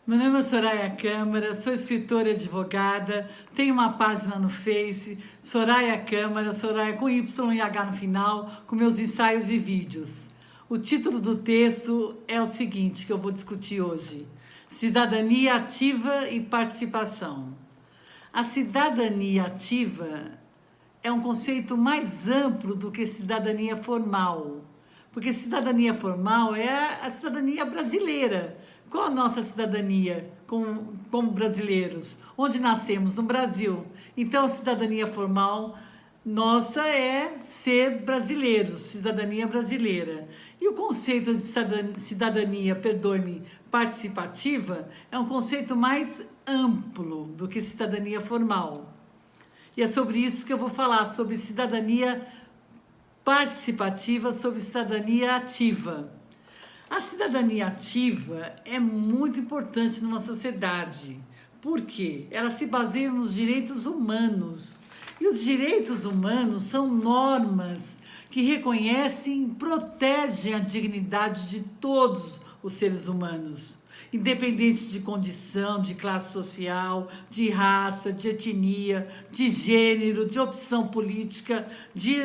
Meu nome é Soraya Câmara, sou escritora e advogada, tenho uma página no Face, Soraya Câmara, Soraya com Y e H no final, com meus ensaios e vídeos. O título do texto é o seguinte, que eu vou discutir hoje: Cidadania ativa e participação. A cidadania ativa é um conceito mais amplo do que cidadania formal, porque cidadania formal é a cidadania brasileira. Qual a nossa cidadania como brasileiros? Onde nascemos? No Brasil. Então, a cidadania formal nossa é ser brasileiros, cidadania brasileira. E o conceito de cidadania, perdoe-me, participativa, é um conceito mais amplo do que cidadania formal. E é sobre isso que eu vou falar, sobre cidadania participativa, sobre cidadania ativa. A cidadania ativa é muito importante numa sociedade. Por quê? Ela se baseia nos direitos humanos. E os direitos humanos são normas que reconhecem e protegem a dignidade de todos os seres humanos, independente de condição, de classe social, de raça, de etnia, de gênero, de opção política, de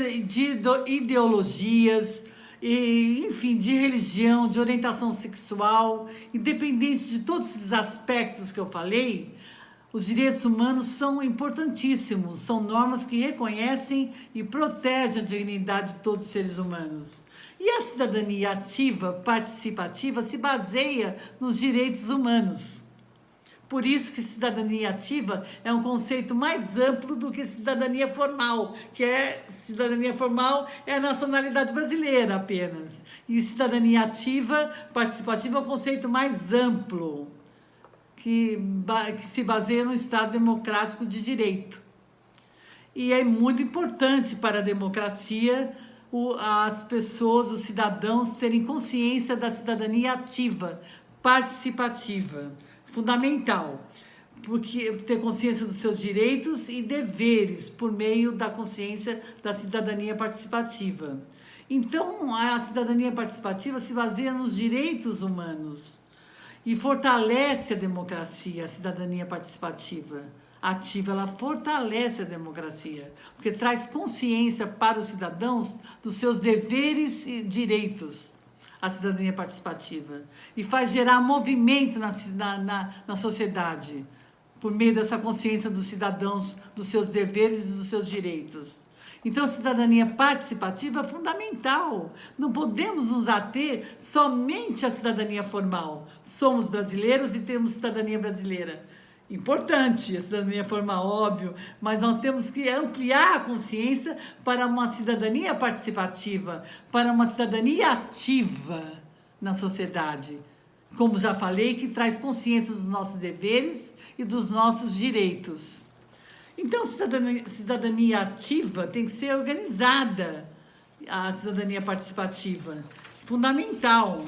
ideologias, enfim, de religião, de orientação sexual. Independente de todos esses aspectos que eu falei, os direitos humanos são importantíssimos, são normas que reconhecem e protegem a dignidade de todos os seres humanos. E a cidadania ativa, participativa, se baseia nos direitos humanos. Por isso que cidadania ativa é um conceito mais amplo do que cidadania formal, cidadania formal é a nacionalidade brasileira apenas. E cidadania ativa, participativa é um conceito mais amplo, que se baseia no Estado democrático de direito. E é muito importante para a democracia as pessoas, os cidadãos, terem consciência da cidadania ativa, participativa. Fundamental, porque ter consciência dos seus direitos e deveres por meio da consciência da cidadania participativa. Então, a cidadania participativa se baseia nos direitos humanos e fortalece a democracia, a cidadania participativa. Ativa, ela fortalece a democracia, porque traz consciência para os cidadãos dos seus deveres e direitos, a cidadania participativa, e faz gerar movimento na sociedade, por meio dessa consciência dos cidadãos, dos seus deveres e dos seus direitos. Então, a cidadania participativa é fundamental. Não podemos nos ater somente à cidadania formal. Somos brasileiros e temos cidadania brasileira. Importante a cidadania formal, óbvio, mas nós temos que ampliar a consciência para uma cidadania participativa, para uma cidadania ativa na sociedade. Como já falei, que traz consciência dos nossos deveres e dos nossos direitos. Então, cidadania ativa tem que ser organizada, a cidadania participativa, fundamental.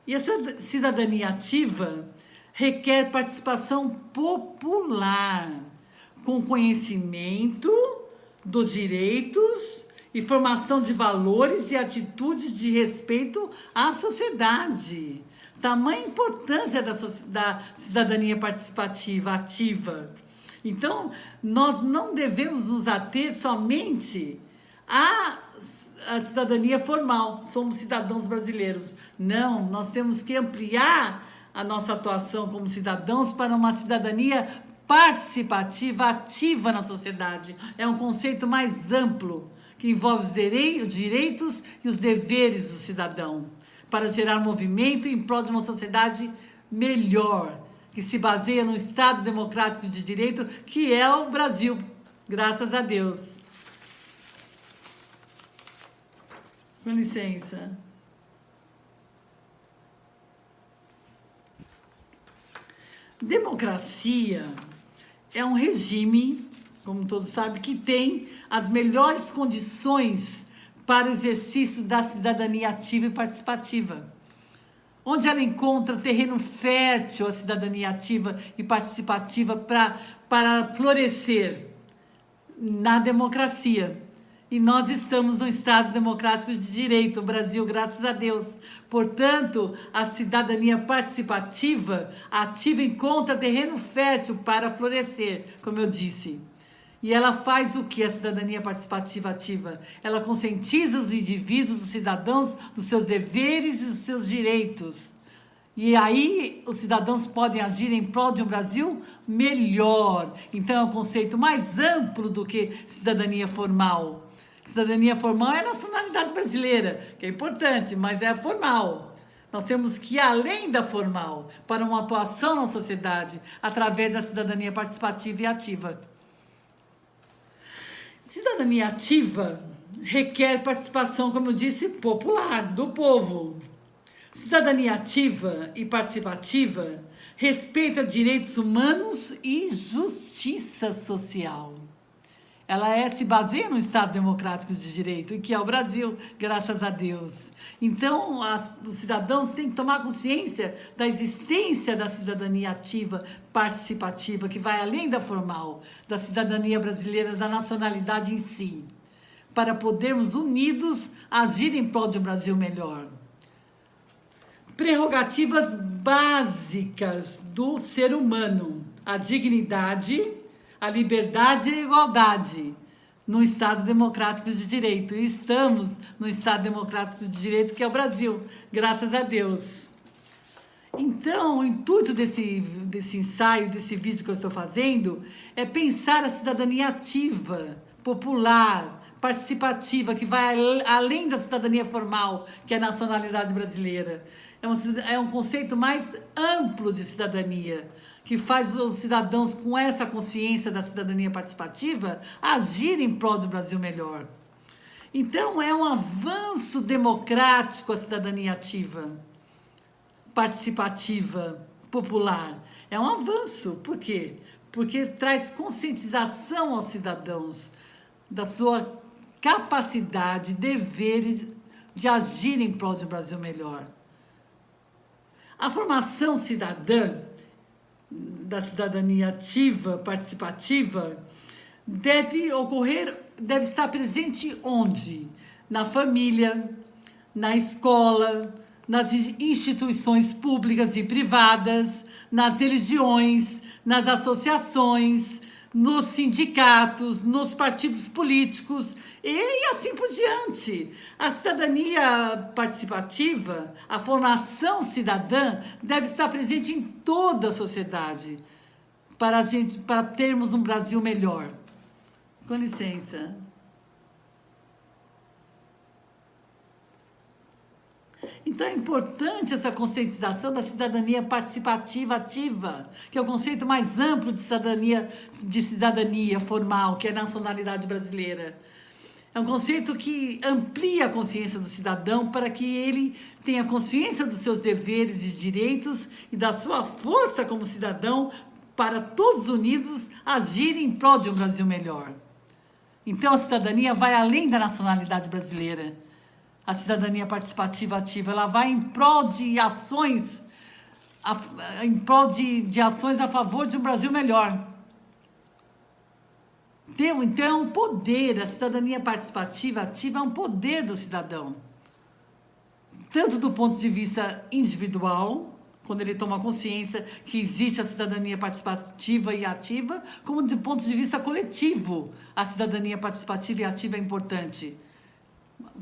E essa cidadania ativa requer participação popular, com conhecimento dos direitos e formação de valores e atitudes de respeito à sociedade. Tamanha importância da cidadania participativa, ativa. Então, nós não devemos nos ater somente à cidadania formal, somos cidadãos brasileiros. Não, nós temos que ampliar a nossa atuação como cidadãos para uma cidadania participativa, ativa na sociedade. É um conceito mais amplo, que envolve os direitos e os deveres do cidadão, para gerar movimento em prol de uma sociedade melhor, que se baseia no Estado democrático de direito, que é o Brasil, graças a Deus. Com licença. Democracia é um regime, como todos sabem, que tem as melhores condições para o exercício da cidadania ativa e participativa, onde ela encontra terreno fértil a cidadania ativa e participativa para florescer na democracia. E nós estamos num Estado democrático de direito, o Brasil, graças a Deus. Portanto, a cidadania participativa ativa encontra terreno fértil para florescer, como eu disse. E ela faz o que a cidadania participativa ativa? Ela conscientiza os indivíduos, os cidadãos, dos seus deveres e dos seus direitos. E aí os cidadãos podem agir em prol de um Brasil melhor. Então é um conceito mais amplo do que cidadania formal. Cidadania formal é a nacionalidade brasileira, que é importante, mas é formal. Nós temos que ir além da formal para uma atuação na sociedade através da cidadania participativa e ativa. Cidadania ativa requer participação, como eu disse, popular, do povo. Cidadania ativa e participativa respeita direitos humanos e justiça social. Ela se baseia no Estado democrático de direito, e que é o Brasil, graças a Deus. Então, os cidadãos têm que tomar consciência da existência da cidadania ativa, participativa, que vai além da formal, da cidadania brasileira, da nacionalidade em si, para podermos unidos agir em prol de um Brasil melhor. Prerrogativas básicas do ser humano: a dignidade, a liberdade e a igualdade no Estado democrático de direito. E estamos no Estado democrático de direito, que é o Brasil, graças a Deus. Então, o intuito desse ensaio, desse vídeo que eu estou fazendo, é pensar a cidadania ativa, popular, participativa, que vai além da cidadania formal, que é a nacionalidade brasileira. É um conceito mais amplo de cidadania, que faz os cidadãos, com essa consciência da cidadania participativa, agir em prol do Brasil melhor. Então, é um avanço democrático a cidadania ativa, participativa, popular. É um avanço. Por quê? Porque traz conscientização aos cidadãos da sua capacidade, dever de agir em prol de um Brasil melhor. A formação cidadã, da cidadania ativa, participativa, deve estar presente onde? Na família, na escola, nas instituições públicas e privadas, nas religiões, nas associações, nos sindicatos, nos partidos políticos e assim por diante. A cidadania participativa, a formação cidadã deve estar presente em toda a sociedade para termos um Brasil melhor. Com licença. Então é importante essa conscientização da cidadania participativa ativa, que é o conceito mais amplo de cidadania formal, que é a nacionalidade brasileira. É um conceito que amplia a consciência do cidadão para que ele tenha consciência dos seus deveres e direitos e da sua força como cidadão para todos unidos agirem em prol de um Brasil melhor. Então a cidadania vai além da nacionalidade brasileira. A cidadania participativa ativa, ela vai em prol de ações, de ações a favor de um Brasil melhor. Então é um poder, a cidadania participativa ativa é um poder do cidadão. Tanto do ponto de vista individual, quando ele toma consciência que existe a cidadania participativa e ativa, como do ponto de vista coletivo, a cidadania participativa e ativa é importante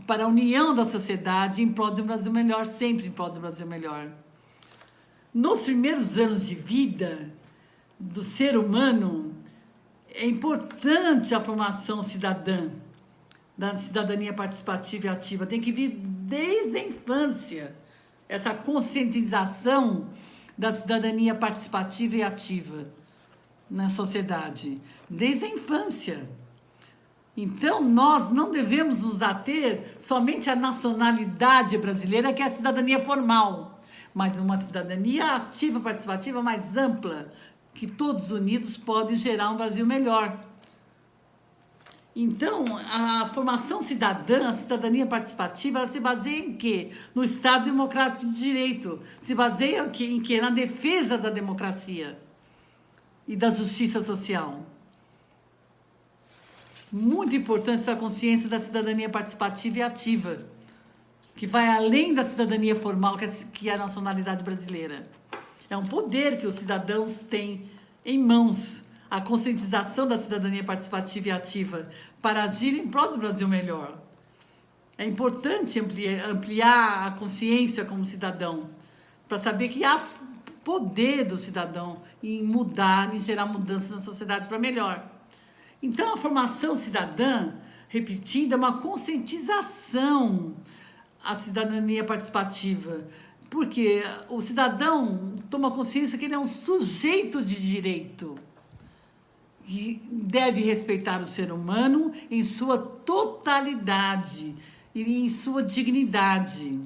para a união da sociedade em prol de um Brasil melhor, sempre em prol de um Brasil melhor. Nos primeiros anos de vida do ser humano, é importante a formação cidadã, da cidadania participativa e ativa. Tem que vir desde a infância, essa conscientização da cidadania participativa e ativa na sociedade, desde a infância. Então, nós não devemos nos ater somente à nacionalidade brasileira, que é a cidadania formal, mas uma cidadania ativa, participativa mais ampla, que todos unidos podem gerar um Brasil melhor. Então, a formação cidadã, a cidadania participativa, ela se baseia em quê? No Estado democrático de direito. Se baseia em quê? Na defesa da democracia e da justiça social. Muito importante essa consciência da cidadania participativa e ativa, que vai além da cidadania formal, que é a nacionalidade brasileira. É um poder que os cidadãos têm em mãos, a conscientização da cidadania participativa e ativa para agir em prol do Brasil melhor. É importante ampliar a consciência como cidadão, para saber que há poder do cidadão em mudar, em gerar mudanças na sociedade para melhor. Então, a formação cidadã, repetindo, é uma conscientização à cidadania participativa, porque o cidadão toma consciência que ele é um sujeito de direito e deve respeitar o ser humano em sua totalidade e em sua dignidade.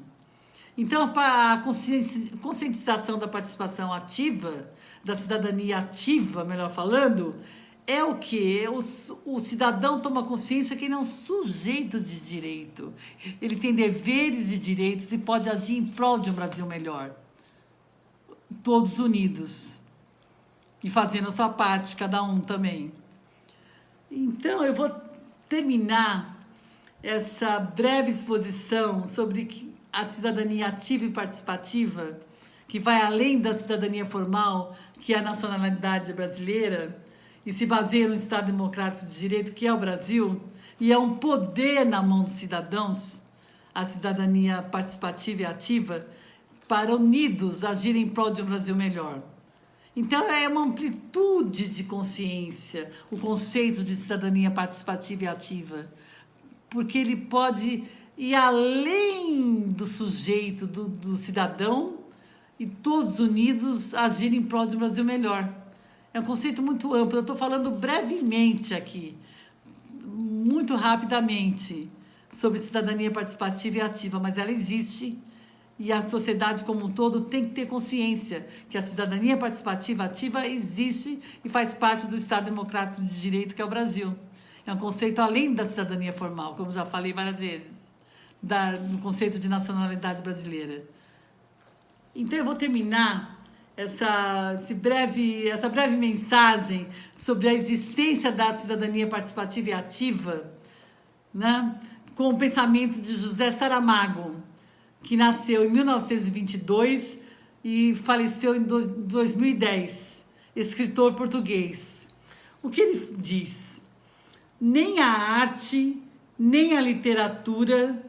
Então, a conscientização da participação ativa, da cidadania ativa, melhor falando, é o que? O cidadão toma consciência que ele é um sujeito de direito. Ele tem deveres e direitos e pode agir em prol de um Brasil melhor. Todos unidos. E fazendo a sua parte, cada um também. Então, eu vou terminar essa breve exposição sobre a cidadania ativa e participativa, que vai além da cidadania formal, que é a nacionalidade brasileira, e se baseia no Estado Democrático de Direito, que é o Brasil, e é um poder na mão dos cidadãos, a cidadania participativa e ativa, para unidos agirem em prol de um Brasil melhor. Então, é uma amplitude de consciência, o conceito de cidadania participativa e ativa, porque ele pode ir além do sujeito, do cidadão, e todos unidos agirem em prol de um Brasil melhor. É um conceito muito amplo, eu estou falando brevemente aqui, muito rapidamente, sobre cidadania participativa e ativa, mas ela existe e a sociedade como um todo tem que ter consciência que a cidadania participativa e ativa existe e faz parte do Estado Democrático de Direito, que é o Brasil. É um conceito além da cidadania formal, como já falei várias vezes, do conceito de nacionalidade brasileira. Então, eu vou terminar essa breve mensagem sobre a existência da cidadania participativa e ativa, né, com o pensamento de José Saramago, que nasceu em 1922 e faleceu em 2010, escritor português. O que ele diz? Nem a arte, nem a literatura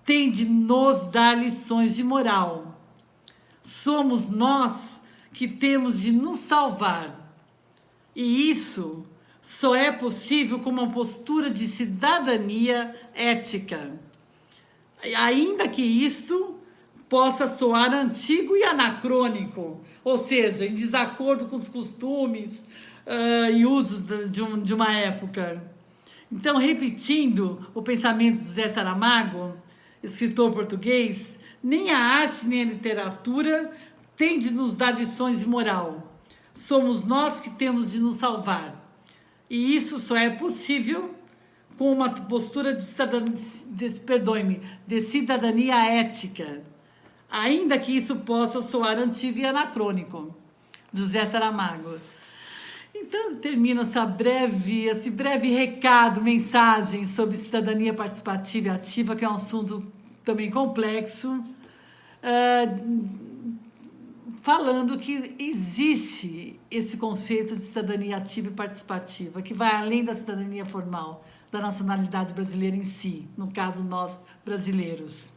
tem de nos dar lições de moral. Somos nós que temos de nos salvar. E isso só é possível com uma postura de cidadania ética. Ainda que isso possa soar antigo e anacrônico, ou seja, em desacordo com os costumes e usos de uma época. Então, repetindo o pensamento de José Saramago, escritor português, nem a arte nem a literatura têm de nos dar lições de moral. Somos nós que temos de nos salvar. E isso só é possível com uma postura de cidadania ética, ainda que isso possa soar antigo e anacrônico. José Saramago. Então, termino esse breve recado, mensagem sobre cidadania participativa e ativa, que é um assunto também complexo, falando que existe esse conceito de cidadania ativa e participativa, que vai além da cidadania formal, da nacionalidade brasileira em si, no caso nós brasileiros.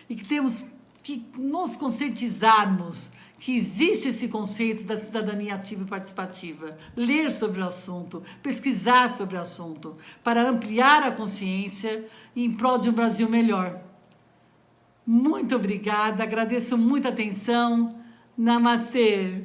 E que temos que nos conscientizarmos que existe esse conceito da cidadania ativa e participativa, ler sobre o assunto, pesquisar sobre o assunto, para ampliar a consciência em prol de um Brasil melhor. Muito obrigada, agradeço muita atenção. Namastê!